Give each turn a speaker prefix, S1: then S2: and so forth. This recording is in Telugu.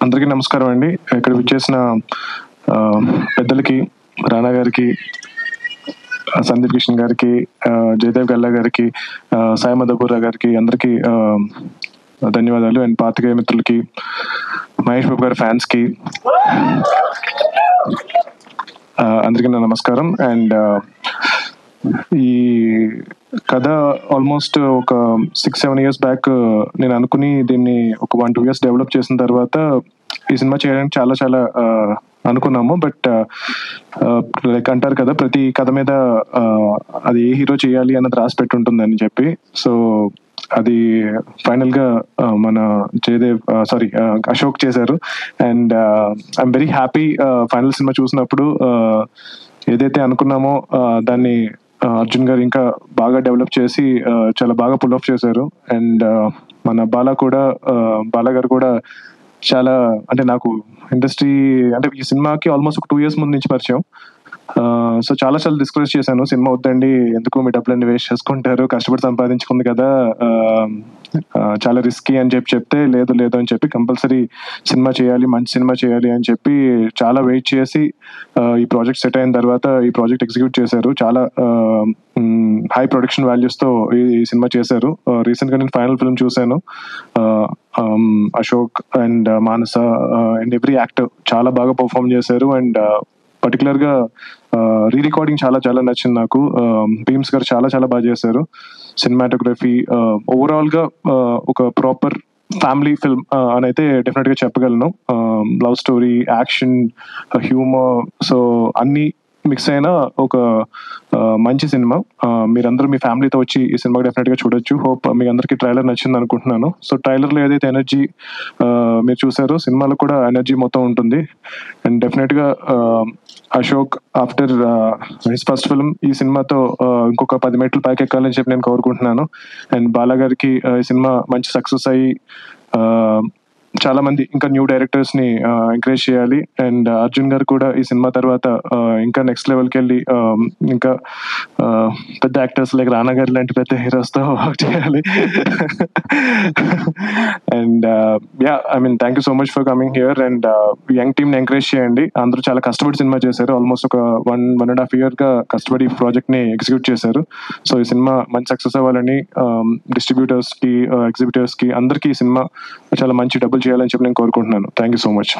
S1: అందరికీ నమస్కారం అండి. ఇక్కడ విచ్చేసిన పెద్దలకి, రానా గారికి, సందీప్ కిషన్ గారికి, జయదేవ్ గల్లా గారికి, సాయి మధుపురా గారికి అందరికీ ధన్యవాదాలు. అండ్ పాత్రికేయ మిత్రులకి, మహేష్ బాబు గారి ఫ్యాన్స్కి అందరికీ నా నమస్కారం. అండ్ ఈ కథ ఆల్మోస్ట్ ఒక 6-7 years బ్యాక్ నేను అనుకుని దీన్ని ఒక 1-2 years డెవలప్ చేసిన తర్వాత ఈ సినిమా చేయడానికి చాలా అనుకున్నాము. బట్ లైక్ అంటారు కదా, ప్రతి కథ మీద అది ఏ హీరో చేయాలి అన్నది రాసి పెట్టి ఉంటుందని చెప్పి. సో అది ఫైనల్ గా మన జయదేవ్ అశోక్ చేశారు. And I'm very happy final cinema చూసినప్పుడు. ఏదైతే అనుకున్నామో దాన్ని అర్జున్ గారు ఇంకా బాగా డెవలప్ చేసి చాలా బాగా పుల్ ఆఫ్ చేశారు. అండ్ మన బాలా గారు కూడా చాలా, అంటే నాకు ఇండస్ట్రీ అంటే ఈ సినిమాకి ఆల్మోస్ట్ ఒక 2 years ముందు నుంచి పరిచయం. సో చాలా డిస్కస్ చేశాను, సినిమా వద్దండి, ఎందుకు మీ డబ్బులన్నీ వేస్ట్ చేసుకుంటారు, కష్టపడి సంపాదించుకుంది కదా, చాలా రిస్కీ అని చెప్తే లేదు అని చెప్పి కంపల్సరీ సినిమా చేయాలి, మంచి సినిమా చేయాలి అని చెప్పి చాలా వెయిట్ చేసి ఈ ప్రాజెక్ట్ సెట్ అయిన తర్వాత ఈ ప్రాజెక్ట్ ఎగ్జిక్యూట్ చేశారు. చాలా హై ప్రొడక్షన్ వాల్యూస్తో ఈ సినిమా చేశారు. రీసెంట్గా నేను ఫైనల్ ఫిల్మ్ చూశాను. Ashok and Manasa and every actor చాలా బాగా పర్ఫామ్ చేశారు. అండ్ పర్టికులర్ గా రీ రికార్డింగ్ చాలా నచ్చింది నాకు. భీమ్స్ గారు చాలా బాగా చేశారు. సినిమాటోగ్రఫీ ఓవరాల్ గా ఒక ప్రాపర్ ఫ్యామిలీ ఫిల్మ్ అని అయితే డెఫినెట్ గా చెప్పగలను. Love story, action, humour, so అన్ని మిక్స్ అయిన ఒక మంచి సినిమా. మీరందరూ మీ ఫ్యామిలీతో వచ్చి ఈ సినిమా డెఫినెట్ గా చూడొచ్చు. హోప్ మీ అందరికి ట్రైలర్ నచ్చింది అనుకుంటున్నాను. సో ట్రైలర్ లో ఏదైతే ఎనర్జీ మీరు చూసారో సినిమాలో కూడా ఎనర్జీ మొత్తం ఉంటుంది. అండ్ డెఫినెట్ గా Ashok after his first film ఈ సినిమాతో ఇంకొక 10 మెట్లు పైకి ఎక్కాలని చెప్పి నేను కోరుకుంటున్నాను. అండ్ బాలా గారికి ఈ సినిమా మంచి సక్సెస్ అయ్యి చాలా మంది ఇంకా న్యూ డైరెక్టర్స్ ని ఎంకరేజ్ చేయాలి. అండ్ అర్జున్ గారు కూడా ఈ సినిమా తర్వాత ఇంకా నెక్స్ట్ లెవెల్కి వెళ్ళి ఇంకా పెద్ద యాక్టర్స్ లైక్ రానా గారి లాంటి పెద్ద హీరోస్ తో వర్క్ చేయాలి. And thank you so much for coming here. And young team ని ఎంకరేజ్ చేయండి. అందరూ చాలా కష్టపడి సినిమా చేశారు. ఆల్మోస్ట్ ఒక 1.5 year గా కష్టపడి ప్రాజెక్ట్ ని ఎగ్జిక్యూట్ చేశారు. సో ఈ సినిమా మంచి సక్సెస్ అవ్వాలని డిస్ట్రిబ్యూటర్స్ కి, ఎగ్జిబిటర్స్ కి అందరికీ ఈ సినిమా చాలా మంచి డబ్బులు చేయాలని చెప్పి నేను కోరుకుంటున్నాను. Thank you so much.